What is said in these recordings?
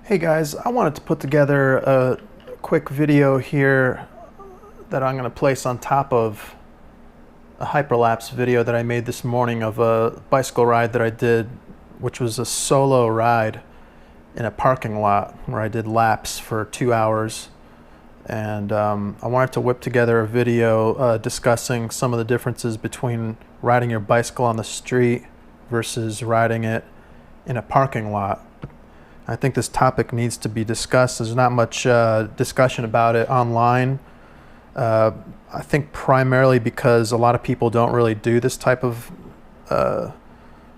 Hey guys, I wanted to put together a quick video here that I'm going to place on top of a hyperlapse video that I made this morning of a bicycle ride that I did, which was a solo ride in a parking lot where I did laps for 2 hours. And I wanted to whip together a video discussing some of the differences between riding your bicycle on the street versus riding it in a parking lot. I think this topic needs to be discussed. There's not much discussion about it online. I think primarily because a lot of people don't really do this type of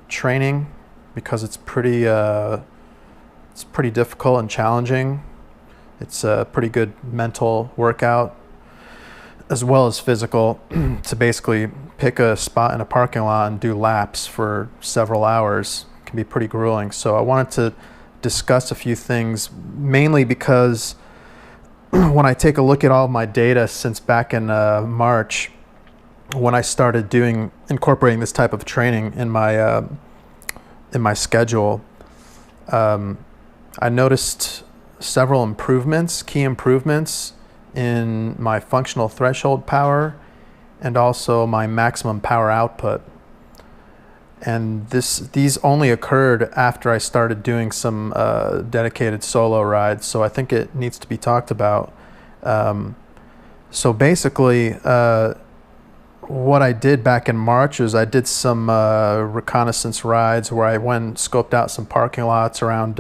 training because it's pretty difficult and challenging. It's a pretty good mental workout as well as physical to basically pick a spot in a parking lot and do laps for several hours. It can be pretty grueling. So I wanted to discuss a few things, mainly because when I take a look at all of my data since back in March, when I started incorporating this type of training in my schedule, I noticed several key improvements in my functional threshold power and also my maximum power output. And these only occurred after I started doing some dedicated solo rides, so I think it needs to be talked about. So basically, what I did back in March is I did some reconnaissance rides where I went and scoped out some parking lots around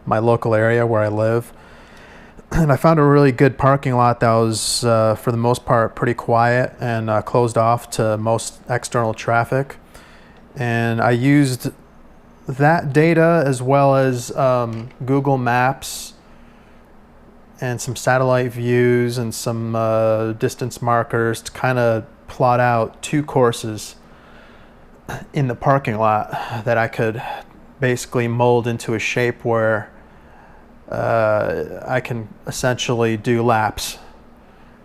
my local area where I live. And I found a really good parking lot that was, for the most part, pretty quiet and closed off to most external traffic. And I used that data as well as Google Maps and some satellite views and some distance markers to kind of plot out 2 courses in the parking lot that I could basically mold into a shape where I can essentially do laps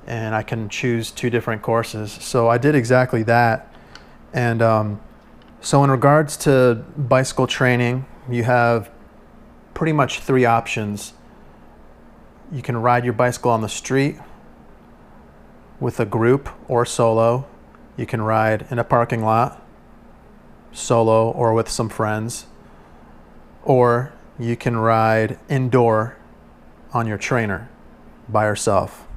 and I can choose 2 different courses. So I did exactly that. And so in regards to bicycle training, you have pretty much 3 options. You can ride your bicycle on the street with a group or solo. You can ride in a parking lot, solo or with some friends. Or you can ride indoor on your trainer by yourself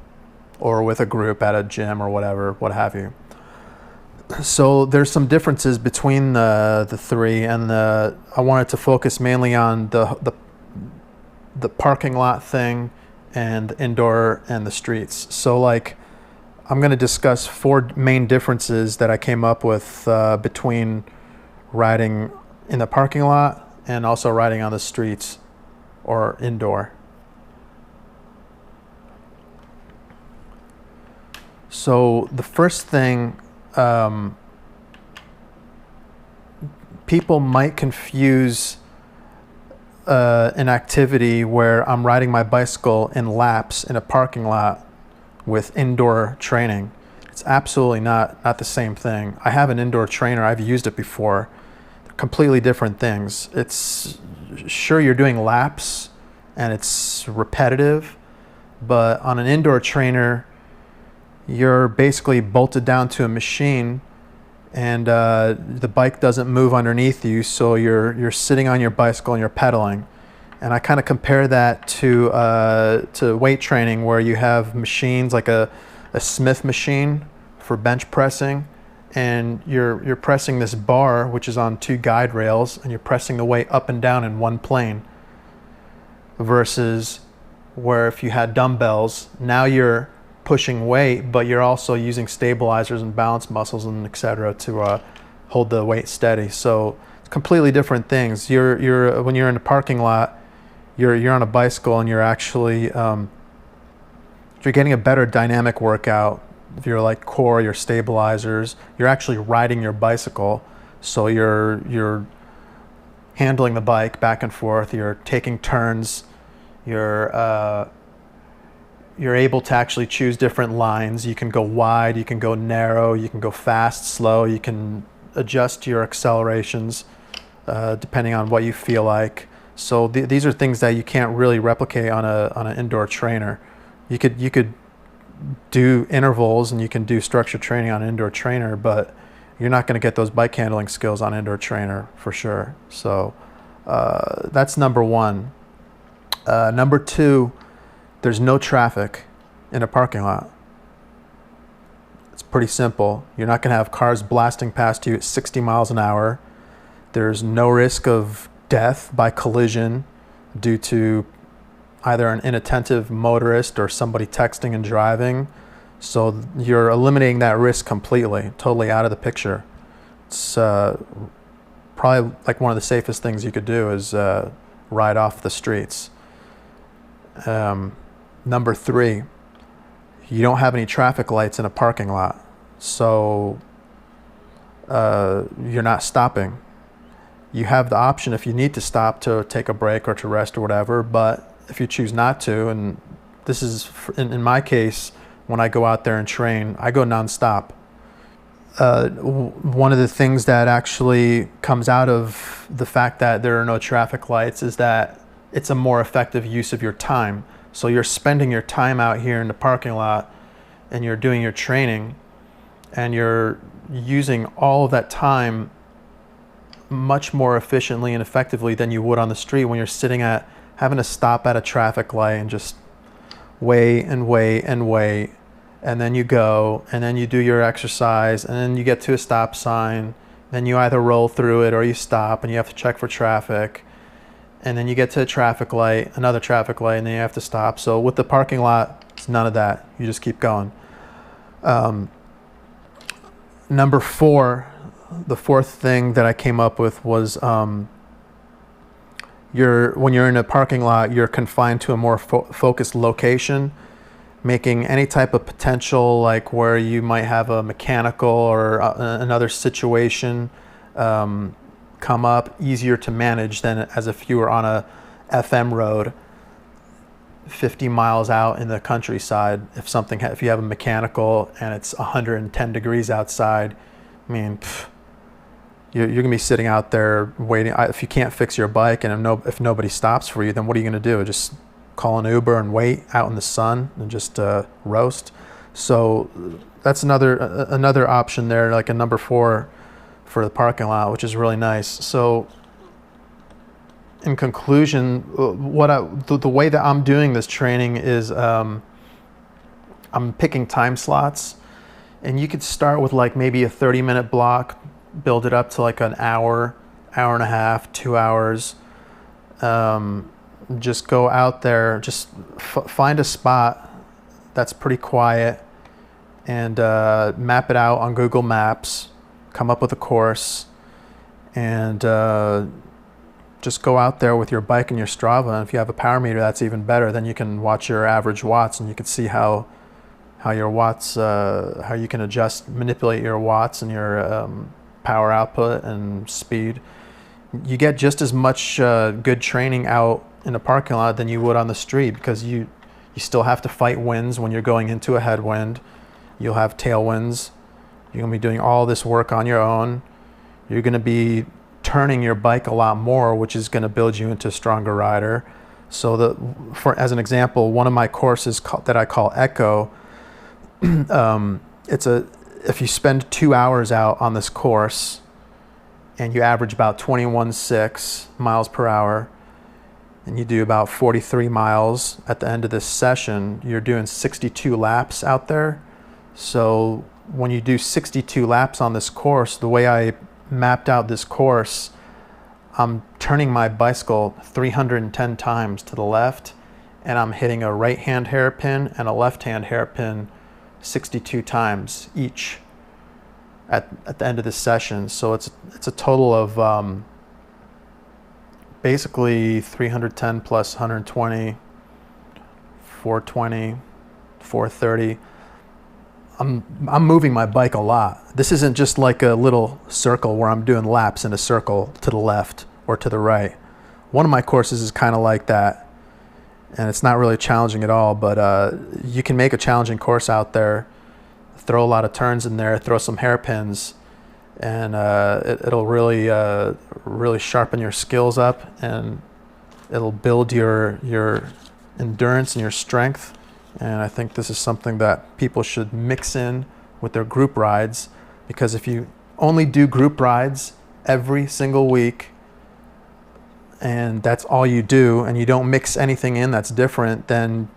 or with a group at a gym or whatever, what have you. So there's some differences between the 3, and I wanted to focus mainly on the parking lot thing and indoor and the streets. So like I'm going to discuss 4 main differences that I came up with between riding in the parking lot and also riding on the streets or indoor. So the first thing, people might confuse an activity where I'm riding my bicycle in laps in a parking lot with indoor training. It's absolutely not the same thing. I have an indoor trainer. I've used it before. They're completely different things. It's sure you're doing laps and it's repetitive, but on an indoor trainer, you're basically bolted down to a machine and the bike doesn't move underneath you, so you're sitting on your bicycle and you're pedaling. And I kind of compare that to weight training, where you have machines like a Smith machine for bench pressing, and you're pressing this bar which is on 2 guide rails, and you're pressing the weight up and down in one plane. Versus where if you had dumbbells, now you're pushing weight, but you're also using stabilizers and balance muscles and etc. to hold the weight steady. So it's completely different things. When you're in a parking lot, you're on a bicycle and you're actually you're getting a better dynamic workout. If you're like core, your stabilizers, you're actually riding your bicycle. So you're handling the bike back and forth. You're taking turns. You're able to actually choose different lines. You can go wide, you can go narrow, you can go fast, slow, you can adjust your accelerations depending on what you feel like. So these are things that you can't really replicate on an indoor trainer. You could do intervals and you can do structured training on an indoor trainer, but you're not going to get those bike handling skills on an indoor trainer for sure. So that's number one. Number two, there's no traffic in a parking lot. It's pretty simple. You're not going to have cars blasting past you at 60 miles an hour. There's no risk of death by collision due to either an inattentive motorist or somebody texting and driving. So you're eliminating that risk completely, totally out of the picture. It's probably like one of the safest things you could do is ride off the streets. Number three, you don't have any traffic lights in a parking lot, so you're not stopping. You have the option if you need to stop to take a break or to rest or whatever, but if you choose not to, and this is in my case, when I go out there and train, I go nonstop. One of the things that actually comes out of the fact that there are no traffic lights is that it's a more effective use of your time. So you're spending your time out here in the parking lot and you're doing your training and you're using all of that time much more efficiently and effectively than you would on the street when you're having to stop at a traffic light and just wait and wait and wait, and then you go and then you do your exercise and then you get to a stop sign, then you either roll through it or you stop and you have to check for traffic, and then you get to a traffic light, another traffic light, and then you have to stop. So with the parking lot, it's none of that. You just keep going. Number four, the fourth thing that I came up with was when you're in a parking lot, you're confined to a more focused location, making any type of potential, like where you might have a mechanical or another situation come up, easier to manage than as if you were on a FM road 50 miles out in the countryside. If you have a mechanical and it's 110 degrees outside, I mean, you're going to be sitting out there waiting. If you can't fix your bike and if nobody stops for you, then what are you going to do? Just call an Uber and wait out in the sun and just roast? So that's another option there, like a number four for the parking lot, which is really nice. So in conclusion, the way that I'm doing this training is I'm picking time slots, and you could start with like maybe a 30-minute block, build it up to like an hour, hour and a half, 2 hours. Just go out there, just find a spot that's pretty quiet and map it out on Google Maps, come up with a course, and just go out there with your bike and your Strava. And if you have a power meter, that's even better. Then you can watch your average watts and you can see how your watts, how you can manipulate your watts and your power output and speed. You get just as much good training out in a parking lot than you would on the street, because you still have to fight winds when you're going into a headwind. You'll have tailwinds. You're going to be doing all this work on your own. You're going to be turning your bike a lot more, which is going to build you into a stronger rider. So as an example, one of my courses that I call Echo, if you spend 2 hours out on this course and you average about 21.6 miles per hour and you do about 43 miles at the end of this session, you're doing 62 laps out there. So when you do 62 laps on this course, the way I mapped out this course, I'm turning my bicycle 310 times to the left, and I'm hitting a right-hand hairpin and a left-hand hairpin 62 times each at the end of this session. So it's a total of basically 310 plus 120, 420, 430. I'm moving my bike a lot. This isn't just like a little circle where I'm doing laps in a circle to the left or to the right. One of my courses is kind of like that, and it's not really challenging at all, but you can make a challenging course out there, throw a lot of turns in there, throw some hairpins, and it'll really sharpen your skills up, and It'll build your endurance and your strength. And I think this is something that people should mix in with their group rides, because if you only do group rides every single week and that's all you do and you don't mix anything in that's different, then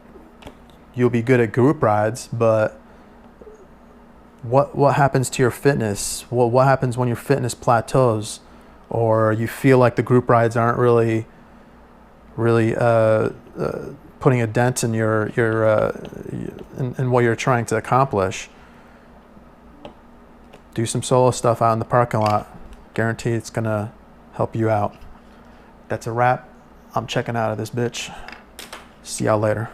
you'll be good at group rides, but what happens to your fitness? What happens when your fitness plateaus, or you feel like the group rides aren't really putting a dent in in what you're trying to accomplish? Do some solo stuff out in the parking lot. Guarantee it's gonna help you out. That's a wrap. I'm checking out of this bitch. See y'all later.